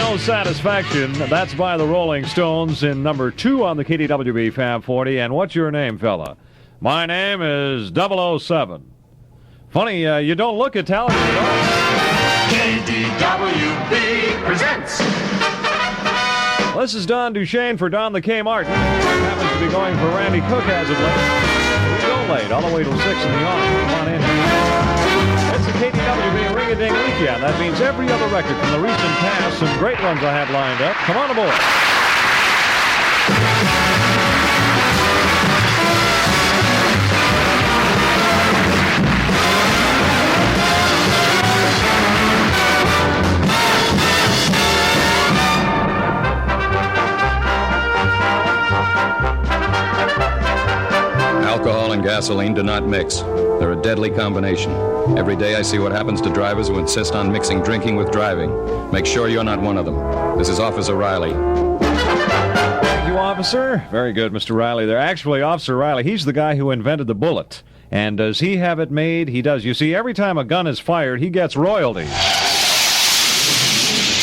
No Satisfaction. That's by the Rolling Stones in number 2 on the KDWB Fab 40. And what's your name, fella? My name is 007. Funny, you don't look Italian at all. KDWB presents. This is Don DuChene for Don the K. Martin. Happens to be going for Randy Cook as of late. We go late, all the way till 6 in the morning. Come on in. It's the KDWB Ring-a-Ding Weekend. That means every other record from the recent past. Some great ones I have lined up. Come on aboard. Alcohol and gasoline do not mix. They're a deadly combination. Every day I see what happens to drivers who insist on mixing drinking with driving. Make sure you're not one of them. This is Officer Riley. Thank you, officer. Very good, Mr. Riley. They're actually Officer Riley. He's the guy who invented the bullet. And does he have it made? He does. You see, every time a gun is fired, he gets royalties.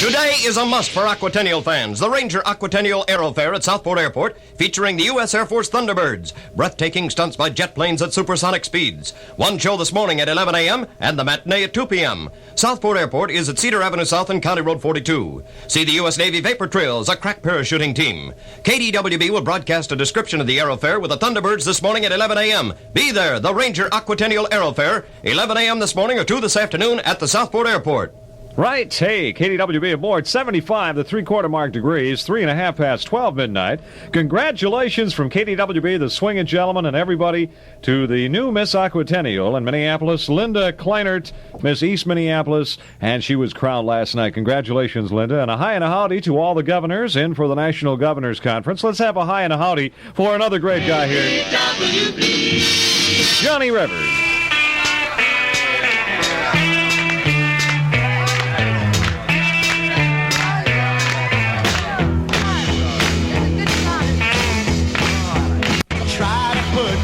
Today is a must for Aquatennial fans. The Ranger Aquatennial Aero Fair at Southport Airport, featuring the U.S. Air Force Thunderbirds. Breathtaking stunts by jet planes at supersonic speeds. One show this morning at 11 a.m. and the matinee at 2 p.m. Southport Airport is at Cedar Avenue South and County Road 42. See the U.S. Navy Vapor Trails, a crack parachuting team. KDWB will broadcast a description of the Aero Fair with the Thunderbirds this morning at 11 a.m. Be there, the Ranger Aquatennial Aero Fair, 11 a.m. this morning or 2 this afternoon at the Southport Airport. Right. Hey, KDWB aboard. 75 to 3/4 mark degrees, 3.5 past 12 midnight. Congratulations from KDWB, the Swingin' Gentlemen, and everybody to the new Miss Aquatennial in Minneapolis, Linda Kleinert, Miss East Minneapolis, and she was crowned last night. Congratulations, Linda. And a hi and a howdy to all the governors in for the National Governors Conference. Let's have a hi and a howdy for another great guy here, KDWB. Johnny Rivers.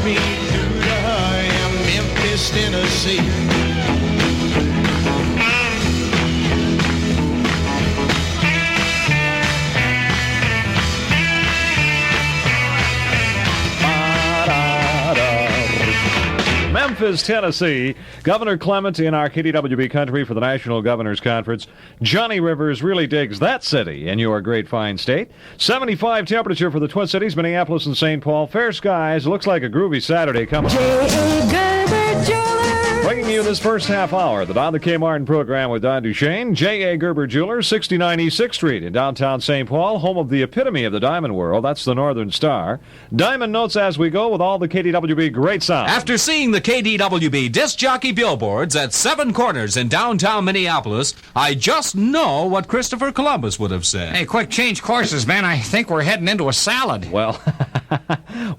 Me through the Memphis, Tennessee. Memphis, Tennessee. Governor Clement in our KDWB country for the National Governors Conference. Johnny Rivers really digs that city in your great fine state. 75 temperature for the Twin Cities, Minneapolis and St. Paul. Fair skies. Looks like a groovy Saturday coming up. Bringing you this first half hour, the Don the K. Martin program with Don DuChene. J.A. Gerber Jewelers, 69 East 6th Street in downtown St. Paul, home of the epitome of the diamond world. That's the Northern Star. Diamond notes as we go with all the KDWB great sound. After seeing the KDWB disc jockey billboards at 7 corners in downtown Minneapolis, I just know what Christopher Columbus would have said. Hey, quick, change courses, man. I think we're heading into a salad. Well,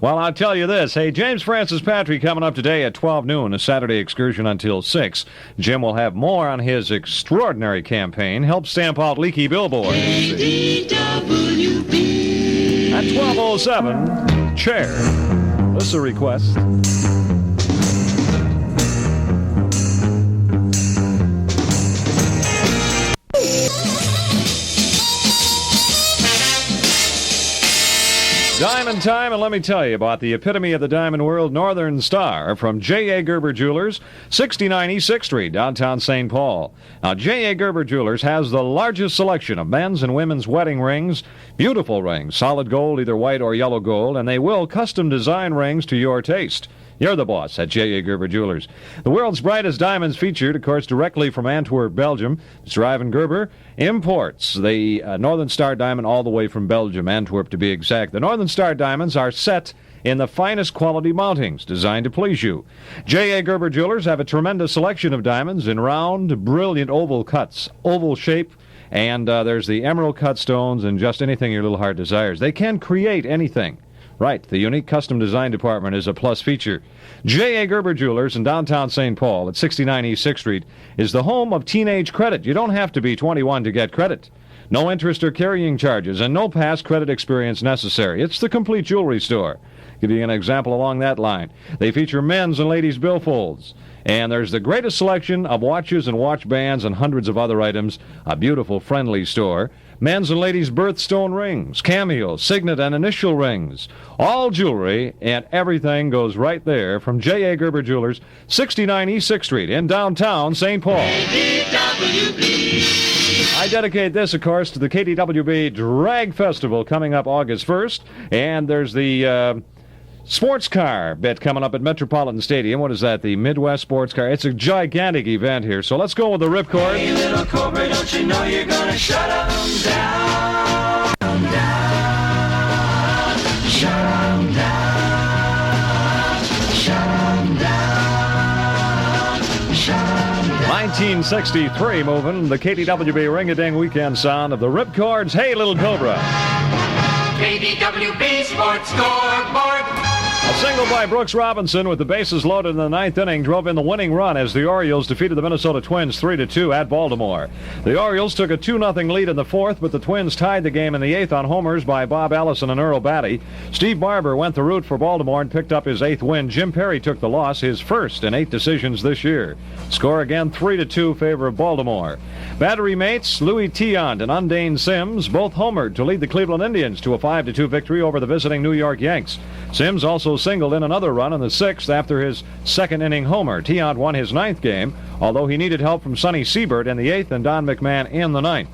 I'll tell you this. Hey, James Francis Patry coming up today at 12 noon, a Saturday excursion until 6. Jim will have more on his extraordinary campaign, help stamp out leaky billboards. KDWB. At 12:07, Chair. This is a request. Diamond time, and let me tell you about the epitome of the diamond world, Northern Star, from J.A. Gerber Jewelers, 69 East 6th Street, downtown St. Paul. Now, J.A. Gerber Jewelers has the largest selection of men's and women's wedding rings, beautiful rings, solid gold, either white or yellow gold, and they will custom design rings to your taste. You're the boss at J.A. Gerber Jewelers. The world's brightest diamonds featured, of course, directly from Antwerp, Belgium. Mr. Ivan Gerber imports the Northern Star diamond all the way from Belgium, Antwerp to be exact. The Northern Star diamonds are set in the finest quality mountings designed to please you. J.A. Gerber Jewelers have a tremendous selection of diamonds in round, brilliant oval cuts, oval shape, and there's the emerald cut stones and just anything your little heart desires. They can create anything. Right, the unique custom design department is a plus feature. J.A. Gerber Jewelers in downtown St. Paul at 69 East 6th Street is the home of teenage credit. You don't have to be 21 to get credit. No interest or carrying charges, and no past credit experience necessary. It's the complete jewelry store. Give you an example along that line. They feature men's and ladies' billfolds. And there's the greatest selection of watches and watch bands and hundreds of other items. A beautiful, friendly store. Men's and ladies' birthstone rings, cameos, signet, and initial rings. All jewelry and everything goes right there from J.A. Gerber Jewelers, 69 East 6th Street in downtown St. Paul. KDWB. I dedicate this, of course, to the KDWB Drag Festival coming up August 1st. And there's the sports car bit coming up at Metropolitan Stadium. What is that? The Midwest Sports Car. It's a gigantic event here. So let's go with the ripcord. Hey, little Cobra, don't you know you're gonna shut 'em down? Down. Shut 'em down. Shut 'em down. Shut 'em down. 1963 moving, the KDWB Ring-a-Ding Weekend sound of the Ripcords. Hey, little Cobra. KDWB Sports Scoreboard. A single by Brooks Robinson with the bases loaded in the ninth inning drove in the winning run as the Orioles defeated the Minnesota Twins 3-2 at Baltimore. The Orioles took a 2-0 lead in the fourth, but the Twins tied the game in the eighth on homers by Bob Allison and Earl Batty. Steve Barber went the route for Baltimore and picked up his eighth win. Jim Perry took the loss, his first in 8 decisions this year. Score again 3-2 favor of Baltimore. Battery mates Louis Tiant and Undane Sims both homered to lead the Cleveland Indians to a 5-2 victory over the visiting New York Yanks. Sims also singled in another run in the sixth after his second inning homer. Tiant won his ninth game, although he needed help from Sonny Siebert in the eighth and Don McMahon in the ninth.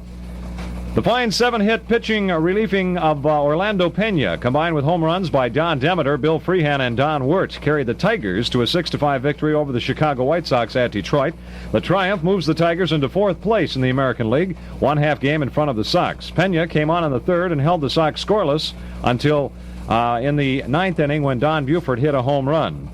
The fine 7-hit pitching relieving of Orlando Pena, combined with home runs by Don Demeter, Bill Freehan, and Don Wirt, carried the Tigers to a 6-5 victory over the Chicago White Sox at Detroit. The triumph moves the Tigers into fourth place in the American League, 1/2 game in front of the Sox. Pena came on in the third and held the Sox scoreless until in the ninth inning when Don Buford hit a home run.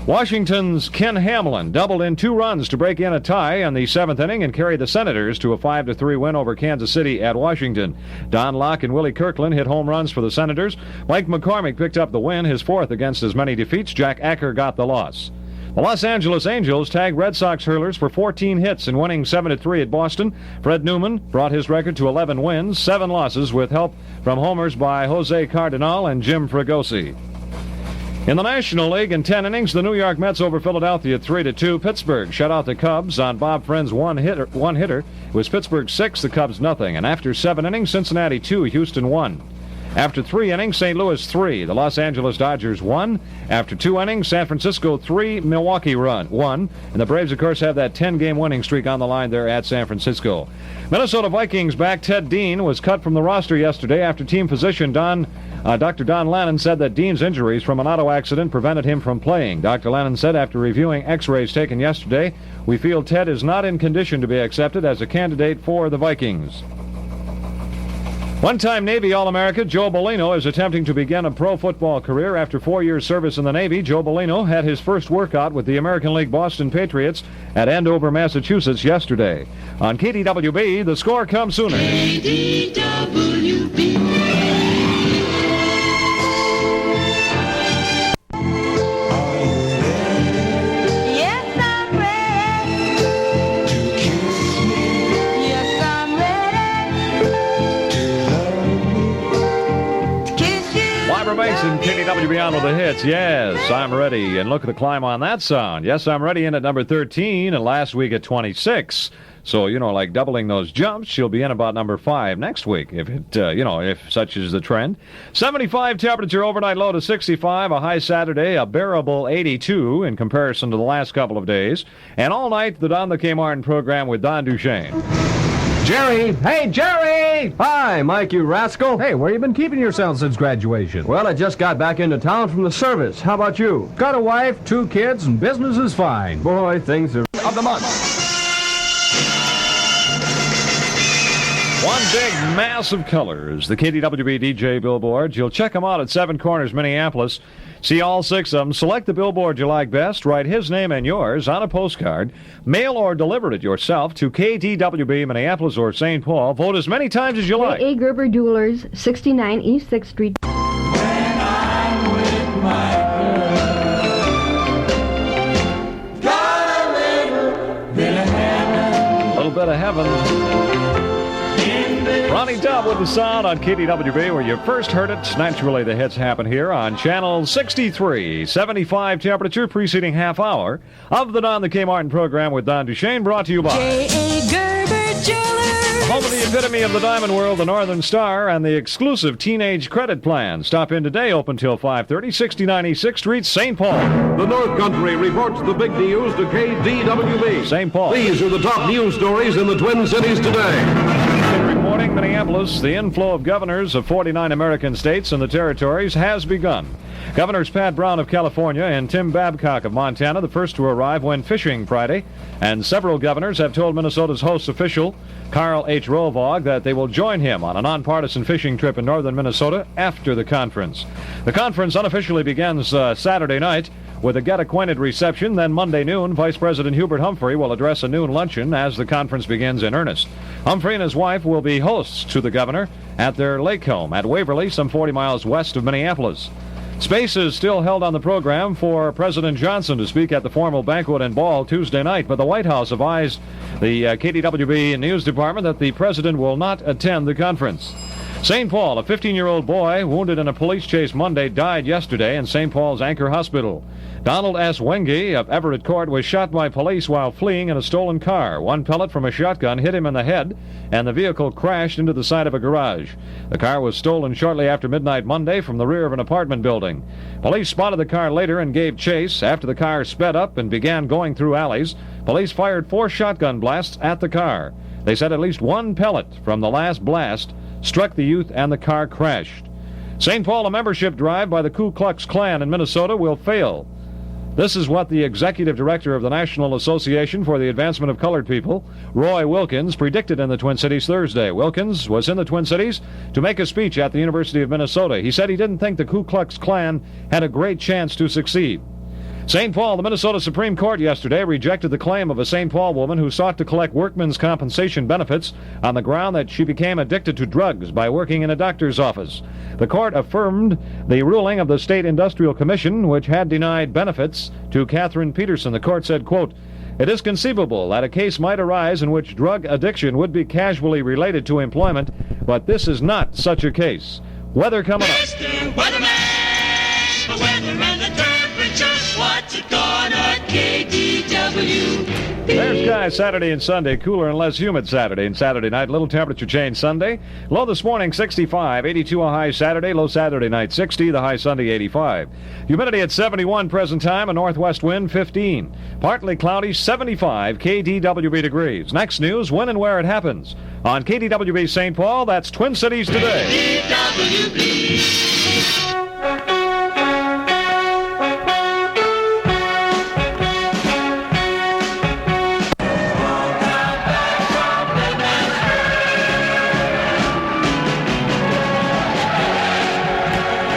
Washington's Ken Hamlin doubled in 2 runs to break in a tie in the seventh inning and carry the Senators to a 5-3 win over Kansas City at Washington. Don Locke and Willie Kirkland hit home runs for the Senators. Mike McCormick picked up the win, his fourth against as many defeats. Jack Acker got the loss. The Los Angeles Angels tagged Red Sox hurlers for 14 hits in winning 7-3 at Boston. Fred Newman brought his record to 11 wins, 7 losses with help from homers by Jose Cardinal and Jim Fregosi. In the National League, in 10 innings, the New York Mets over Philadelphia 3-2. Pittsburgh shut out the Cubs on Bob Friend's one hitter. It was Pittsburgh 6, the Cubs nothing. And after 7 innings, Cincinnati 2, Houston 1. After 3 innings, St. Louis 3, the Los Angeles Dodgers 1. After 2 innings, San Francisco 3, Milwaukee 1. And the Braves, of course, have that 10-game winning streak on the line there at San Francisco. Minnesota Vikings back Ted Dean was cut from the roster yesterday after team physician Dr. Don Lannon said that Dean's injuries from an auto accident prevented him from playing. Dr. Lannon said after reviewing x-rays taken yesterday, "We feel Ted is not in condition to be accepted as a candidate for the Vikings." One-time Navy All-America Joe Bolino is attempting to begin a pro football career after 4 years' service in the Navy. Joe Bolino had his first workout with the American League Boston Patriots at Andover, Massachusetts yesterday. On KDWB, the score comes sooner. KDWB. Mason, KDWB on with the hits. Yes, I'm ready. And look at the climb on that sound. Yes, I'm ready in at number 13 and last week at 26. So, like doubling those jumps, she'll be in about number 5 next week, if it, if such is the trend. 75 temperature, overnight low to 65, a high Saturday, a bearable 82 in comparison to the last couple of days. And all night, the Don the K. Martin program with Don DuChene. Jerry! Hey, Jerry! Hi, Mike, you rascal. Hey, where you been keeping yourself since graduation? Well, I just got back into town from the service. How about you? Got a wife, 2 kids, and business is fine. Boy, things are of the month. One big mass of colors, the KDWB DJ billboards. You'll check them out at 7 Corners, Minneapolis. See all 6 of them. Select the billboard you like best. Write his name and yours on a postcard. Mail or deliver it yourself to KDWB, Minneapolis or St. Paul. Vote as many times as you like. J.A. Gerber Jewelers, 69 East 6th Street. When I'm with my girl, got a little bit of heaven. A little bit of heaven. In the Ronnie Dove with the sound on KDWB, where you first heard it. Naturally, the hits happen here on Channel 63. 75 temperature preceding half hour of the Don the K. Martin program with Don DuChene, brought to you by J.A. Gerber Jewelers. home of the epitome of the diamond world, the Northern Star, and the exclusive teenage credit plan. Stop in today, open till 5:30, 69 East 6th Street, St. Paul. The North Country reports the big news to KDWB. St. Paul. These are the top news stories in the Twin Cities today. Reporting Minneapolis, the inflow of governors of 49 American states and the territories has begun. Governors Pat Brown of California and Tim Babcock of Montana, the first to arrive, went fishing Friday, and several governors have told Minnesota's host official, Carl H. Rovog, that they will join him on a nonpartisan fishing trip in northern Minnesota after the conference. The conference unofficially begins Saturday night with a get-acquainted reception. Then Monday noon, Vice President Hubert Humphrey will address a noon luncheon as the conference begins in earnest. Humphrey and his wife will be hosts to the governor at their lake home at Waverly, some 40 miles west of Minneapolis. Space is still held on the program for President Johnson to speak at the formal banquet and ball Tuesday night, but the White House advised the KDWB News Department that the president will not attend the conference. St. Paul, a 15-year-old boy wounded in a police chase Monday, died yesterday in St. Paul's Anchor Hospital. Donald S. Wenge of Everett Court was shot by police while fleeing in a stolen car. One pellet from a shotgun hit him in the head, and the vehicle crashed into the side of a garage. The car was stolen shortly after midnight Monday from the rear of an apartment building. Police spotted the car later and gave chase. After the car sped up and began going through alleys, police fired 4 shotgun blasts at the car. They said at least one pellet from the last blast struck the youth and the car crashed. St. Paul, a membership drive by the Ku Klux Klan in Minnesota, will fail. This is what the executive director of the National Association for the Advancement of Colored People, Roy Wilkins, predicted in the Twin Cities Thursday. Wilkins was in the Twin Cities to make a speech at the University of Minnesota. He said he didn't think the Ku Klux Klan had a great chance to succeed. St. Paul, the Minnesota Supreme Court yesterday rejected the claim of a St. Paul woman who sought to collect workmen's compensation benefits on the ground that she became addicted to drugs by working in a doctor's office. The court affirmed the ruling of the State Industrial Commission, which had denied benefits to Catherine Peterson. The court said, quote, "It is conceivable that a case might arise in which drug addiction would be casually related to employment, but this is not such a case." Weather coming up. Mr. Weatherman, the weather and the temperature, what's it gonna KDWB? There's skies Saturday and Sunday, cooler and less humid Saturday and Saturday night. Little temperature change Sunday. Low this morning 65, 82 a high Saturday, low Saturday night 60, the high Sunday 85. Humidity at 71 present time, a northwest wind 15. Partly cloudy 75 KDWB degrees. Next news, when and where it happens. On KDWB St. Paul, that's Twin Cities Today. KDWB.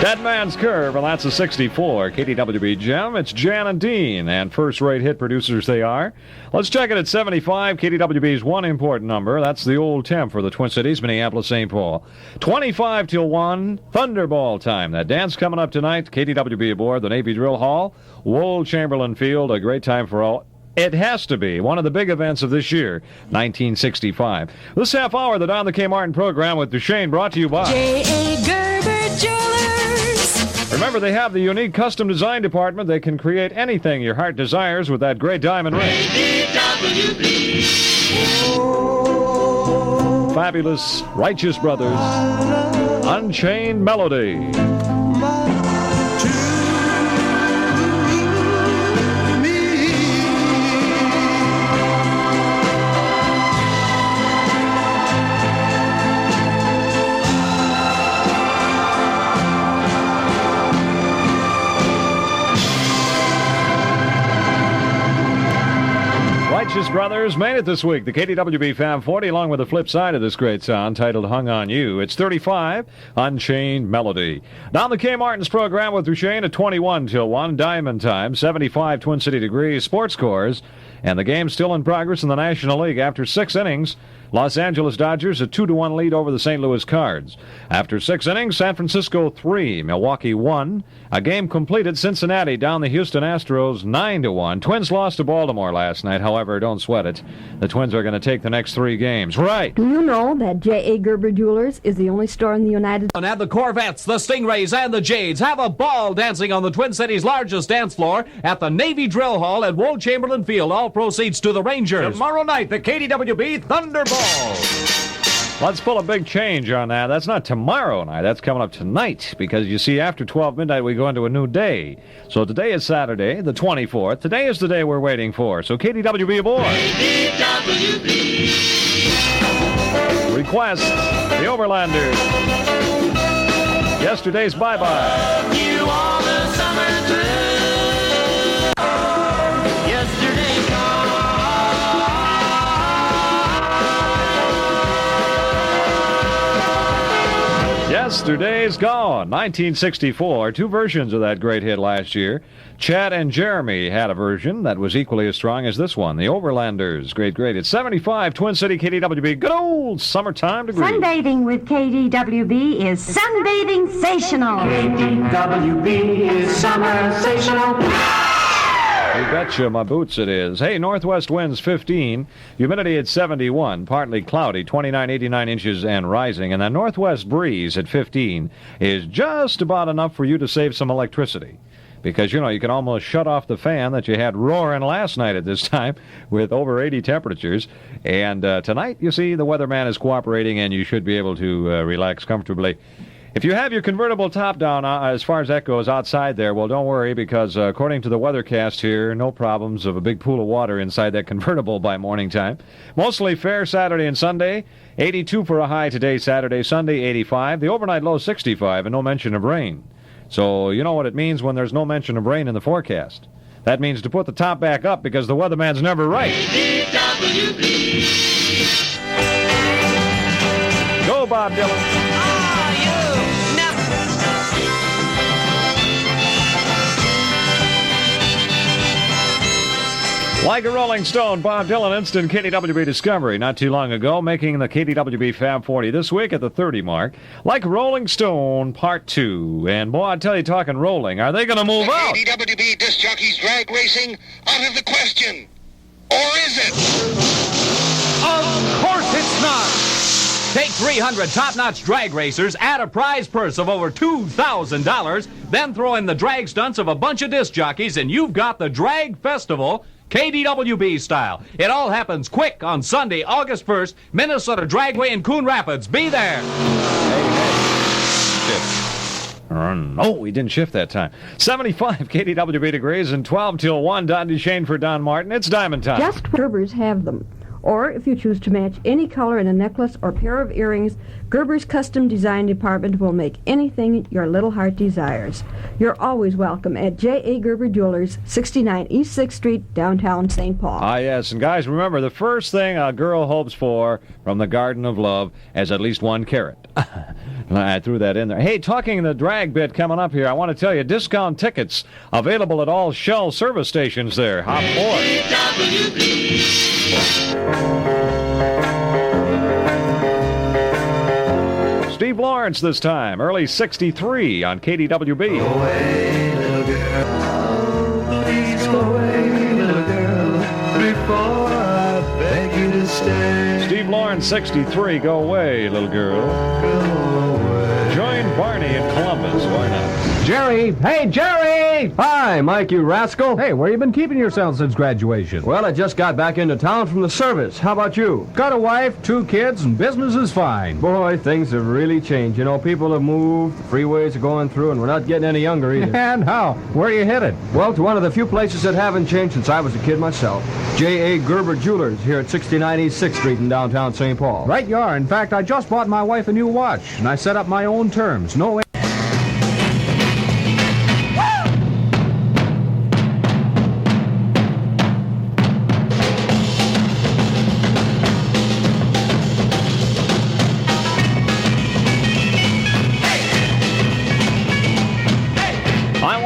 Dead Man's Curve, and that's a 64. KDWB Gem. It's Jan and Dean, and first-rate hit producers they are. Let's check it at 75. KDWB's one important number. That's the old temp for the Twin Cities, Minneapolis, St. Paul. 25 till 1, Thunder Ball time. That dance coming up tonight. KDWB aboard the Navy Drill Hall. Wold-Chamberlain Field, a great time for all. It has to be one of the big events of this year, 1965. This half hour, the Don the K. Martin program with DuChene, brought to you by J.A. Gerber Jewelers. Remember, they have the unique custom design department. They can create anything your heart desires with that great diamond ring. KDWB. Fabulous Righteous Brothers, Unchained Melody. Righteous Brothers made it this week. The KDWB Fab 40, along with the flip side of this great sound titled Hung on You. It's 35, Unchained Melody. Now the K. Martin's program with DuChene at 21 till 1, Diamond Time, 75 Twin City degrees, sports scores, and the game still in progress in the National League. After 6 innings, Los Angeles Dodgers a 2-1 lead over the St. Louis Cards. After 6 innings, San Francisco 3, Milwaukee 1. A game completed. Cincinnati down the Houston Astros 9-1. Twins lost to Baltimore last night. However, don't sweat it. The Twins are going to take the next 3 games. Right. Do you know that J.A. Gerber Jewelers is the only store in the United States? And the Corvettes, the Stingrays, and the Jades have a ball dancing on the Twin Cities' largest dance floor at the Navy Drill Hall at Wold-Chamberlain Field. All proceeds to the Rangers. Tomorrow night, the KDWB Thunder Ball. Let's pull a big change on that. That's not tomorrow night. That's coming up tonight because, you see, after 12 midnight, we go into a new day. So today is Saturday, the 24th. Today is the day we're waiting for. So KDWB aboard. KDWB. Request the Overlanders. Yesterday's bye-bye. You all the summer through. Yesterday's gone. Yesterday's Gone, 1964. 2 versions of that great hit last year. Chad and Jeremy had a version that was equally as strong as this one. The Overlanders, great. It's 75, Twin City, KDWB. Good old summertime degree. Sunbathing with KDWB is sunbathing-sational. KDWB is summer-sational. You betcha my boots it is. Hey, northwest winds 15, humidity at 71, partly cloudy, 29, 89 inches and rising. And that northwest breeze at 15 is just about enough for you to save some electricity. Because, you can almost shut off the fan that you had roaring last night at this time with over 80 temperatures. And tonight, you see, the weatherman is cooperating and you should be able to relax comfortably. If you have your convertible top down, as far as that goes, outside there, well, don't worry, because according to the weathercast here, no problems of a big pool of water inside that convertible by morning time. Mostly fair Saturday and Sunday. 82 for a high today, Saturday, Sunday, 85. The overnight low, 65, and no mention of rain. So you know what it means when there's no mention of rain in the forecast. That means to put the top back up because the weatherman's never right. Go, Bob Dylan. Like a Rolling Stone, Bob Dylan, instant KDWB discovery not too long ago, making the KDWB Fab 40 this week at the 30 mark. Like Rolling Stone, Part 2. And boy, I tell you, talking rolling, are they going to move out? KDWB disc jockeys drag racing out of the question. Or is it? Of course it's not! Take 300 top-notch drag racers, add a prize purse of over $2,000, then throw in the drag stunts of a bunch of disc jockeys, and you've got the Drag Festival KDWB style. It all happens quick on Sunday, August 1st, Minnesota Dragway in Coon Rapids. Be there. Shift. Oh, we didn't shift that time. 75 KDWB degrees and 12 till 1. DuChene for Don Martin. It's diamond time. Just Gerbers have them. Or if you choose to match any color in a necklace or pair of earrings, Gerber's Custom Design Department will make anything your little heart desires. You're always welcome at J.A. Gerber Jewelers, 69 East 6th Street, downtown St. Paul. Ah, yes, and guys, remember, the first thing a girl hopes for from the Garden of Love is at least 1 carat. I threw that in there. Hey, talking the drag bit coming up here, I want to tell you, discount tickets available at all Shell service stations there. Hop aboard. Steve Lawrence this time, early 63 on KDWB. Go away, little girl. Please go away, little girl, before I beg you to stay. Steve Lawrence, 63, go away, little girl. Join Barney in Columbus, why not? Jerry! Hey, Jerry! Hi, Mike, you rascal. Hey, where you been keeping yourself since graduation? Well, I just got back into town from the service. How about you? Got a wife, 2 kids, and business is fine. Boy, things have really changed. You know, people have moved, the freeways are going through, and we're not getting any younger either. And how? Where are you headed? Well, to one of the few places that haven't changed since I was a kid myself. J.A. Gerber Jewelers here at 69 East 6th Street in downtown St. Paul. Right you are. In fact, I just bought my wife a new watch, and I set up my own terms. No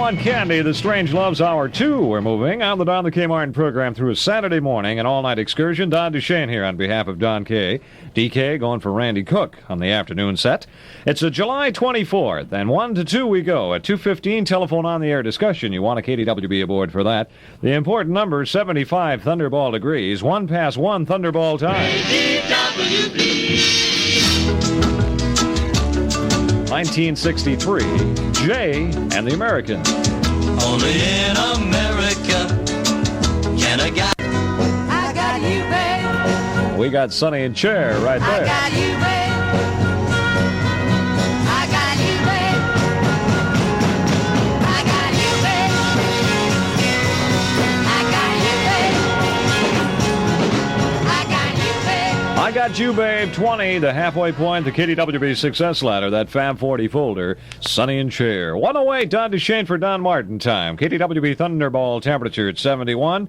want candy? The Strange Loves Hour 2. We're moving on the Don the K. Martin program through a Saturday morning, an all-night excursion. Don DuChene here on behalf of Don K. DK going for Randy Cook on the afternoon set. It's a July 24th, and 1 to 2 we go. At 2:15, telephone on the air discussion. You want a KDWB aboard for that. The important number, 75 Thunderball degrees. 1 past 1 Thunderball time. KDWB. 1963, Jay and the Americans. Only in America can a guy. I got you, babe. We got Sonny and Cher right there. I got you, babe. I got you, babe. I got you, babe. I got you, babe. I got you, babe. I got you, babe. 20, the halfway point, the KDWB success ladder, that Fab 40 folder. Sonny and Cher. 108, Don DuChene for Don Martin time. KDWB Thunder Ball temperature at 71.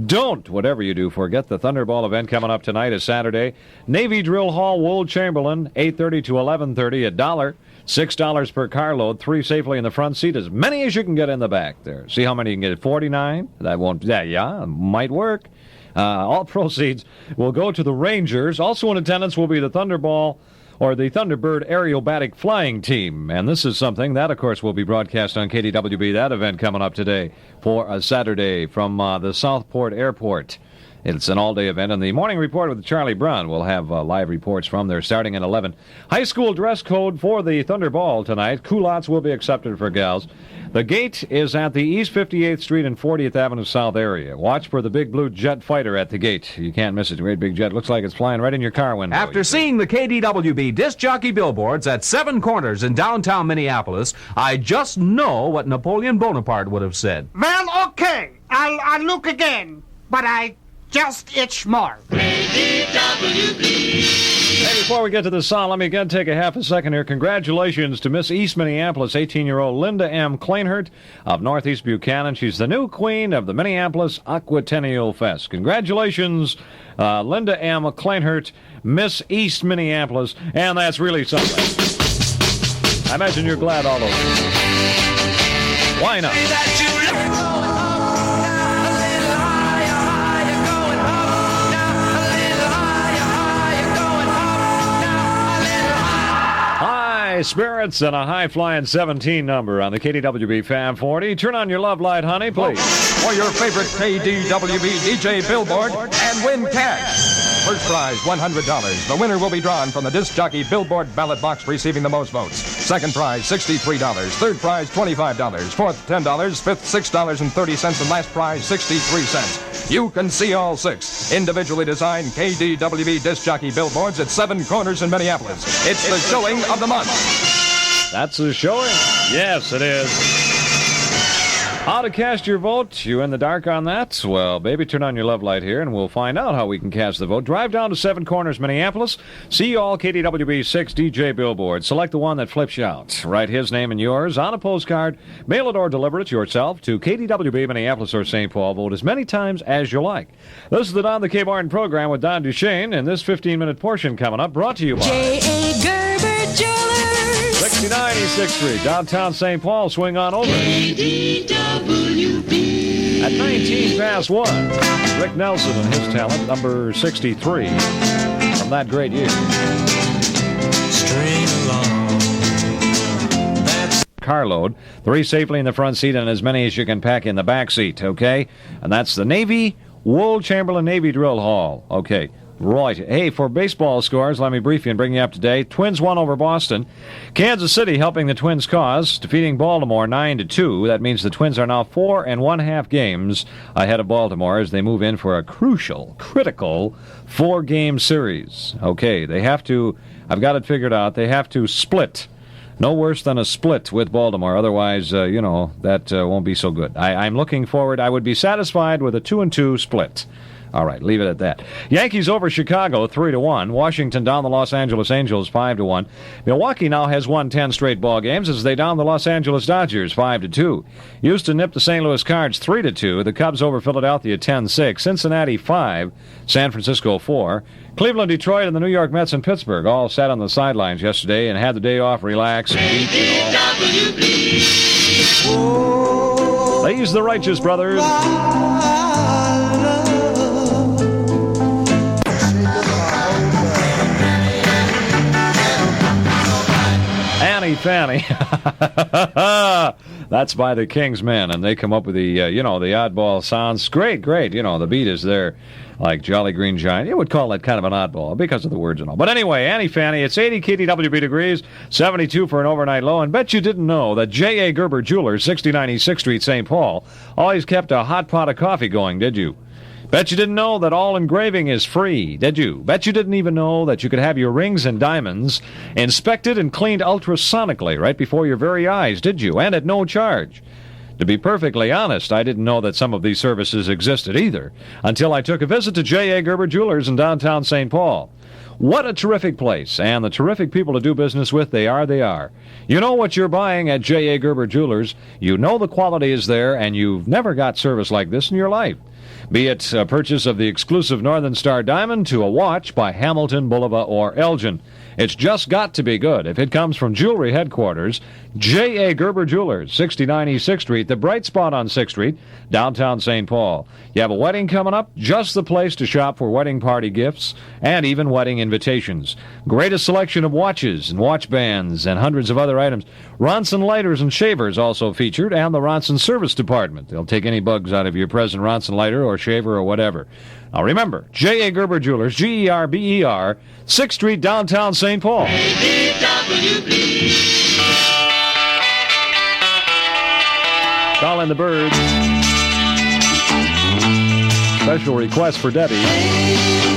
Don't, whatever you do, forget the Thunder Ball event coming up tonight is Saturday. Navy Drill Hall, Wold-Chamberlain, 8:30 to 11:30, $1. $6 per carload, 3 safely in the front seat, as many as you can get in the back there. See how many you can get? 49? That won't, yeah, might work. All proceeds will go to the Rangers. Also in attendance will be the Thunderball or the Thunderbird aerobatic flying team. And this is something that, of course, will be broadcast on KDWB, that event coming up today for a Saturday from the Southport Airport. It's an all-day event, and the morning report with Charlie Brown will have live reports from there starting at 11. High school dress code for the Thunder Ball tonight. Culottes will be accepted for gals. The gate is at the East 58th Street and 40th Avenue South area. Watch for the big blue jet fighter at the gate. You can't miss it. Great big jet. Looks like it's flying right in your car window. After seeing the KDWB disc jockey billboards at 7 corners in downtown Minneapolis, I just know what Napoleon Bonaparte would have said. Well, okay. I'll look again, but I just itch more. Hey, before we get to the song, let me again take a half a second here. Congratulations to Miss East Minneapolis, 18-year-old Linda M. Kleinert of Northeast Buchanan. She's the new queen of the Minneapolis Aquatennial Fest. Congratulations, Linda M. Kleinert, Miss East Minneapolis, and that's really something. I imagine you're glad all over. Why not? Spirits and a high-flying 17 number on the KDWB Fab 40. Turn on your love light, honey, please. For your favorite KDWB DJ billboard and win cash. First prize, $100. The winner will be drawn from the disc jockey billboard ballot box receiving the most votes. Second prize, $63. Third prize, $25. Fourth, $10. Fifth, $6.30. And last prize, 63 cents. You can see all 6 individually designed KDWB disc jockey billboards at 7 corners in Minneapolis. It's the showing of the month. That's the showing. Yes, it is. How to cast your vote? You in the dark on that? Well, baby, turn on your love light here, and we'll find out how we can cast the vote. Drive down to 7 corners, Minneapolis. See all KDWB 6 DJ billboards. Select the one that flips you out. Write his name and yours on a postcard. Mail it or deliver it yourself to KDWB, Minneapolis or St. Paul. Vote as many times as you like. This is the Don the K. Martin program with Don DuChene, and this 15-minute portion coming up brought to you by J.A. Gerber Jewelers. 69 East 6th Street, downtown St. Paul. Swing on over. KDWB. At 19 past 1, Rick Nelson and his talent, number 63, from that great year. String along. That's carload, 3 safely in the front seat and as many as you can pack in the back seat, okay? And that's the Navy Wold-Chamberlain Navy Drill Hall, okay? Right. Hey, for baseball scores, let me brief you and bring you up to date. Twins won over Boston. Kansas City helping the Twins' cause, defeating Baltimore 9-2. That means the Twins are now 4 1/2 games ahead of Baltimore as they move in for a crucial, critical 4-game series. Okay, they have to, I've got it figured out, they have to split. No worse than a split with Baltimore. Otherwise, that won't be so good. I'm looking forward. I would be satisfied with a 2-2 split. All right, leave it at that. Yankees over Chicago 3-1. Washington down the Los Angeles Angels 5-1. Milwaukee now has won 10 straight ball games as they down the Los Angeles Dodgers 5-2. Houston nipped the St. Louis Cards 3-2. The Cubs over Philadelphia 10-6. Cincinnati 5. San Francisco 4. Cleveland, Detroit, and the New York Mets and Pittsburgh all sat on the sidelines yesterday and had the day off, relax, and eat and all. These the Righteous Brothers. Annie Fanny. That's by the King's Men, and they come up with the, the oddball sounds. Great. The beat is there, like Jolly Green Giant. You would call that kind of an oddball because of the words and all. But anyway, Annie Fanny, it's 80 KDWB degrees, 72 for an overnight low, and bet you didn't know that J.A. Gerber Jewelers, 69 East 6th Street, St. Paul, always kept a hot pot of coffee going, did you? Bet you didn't know that all engraving is free, did you? Bet you didn't even know that you could have your rings and diamonds inspected and cleaned ultrasonically right before your very eyes, did you? And at no charge. To be perfectly honest, I didn't know that some of these services existed either until I took a visit to J.A. Gerber Jewelers in downtown St. Paul. What a terrific place, and the terrific people to do business with, they are. You know what you're buying at J.A. Gerber Jewelers. You know the quality is there, and you've never got service like this in your life. Be it a purchase of the exclusive Northern Star Diamond to a watch by Hamilton, Bulova, or Elgin. It's just got to be good. If it comes from Jewelry Headquarters, J.A. Gerber Jewelers, 69 East 6th Street, the bright spot on 6th Street, downtown St. Paul. You have a wedding coming up? Just the place to shop for wedding party gifts and even wedding invitations. Greatest selection of watches and watch bands and hundreds of other items. Ronson lighters and shavers also featured, and the Ronson Service Department. They'll take any bugs out of your present Ronson lighter or shaver or whatever. Now remember, J.A. Gerber Jewelers, Gerber, 6th Street, downtown St. Paul. KDWB. Calling the Birds. Special request for Debbie.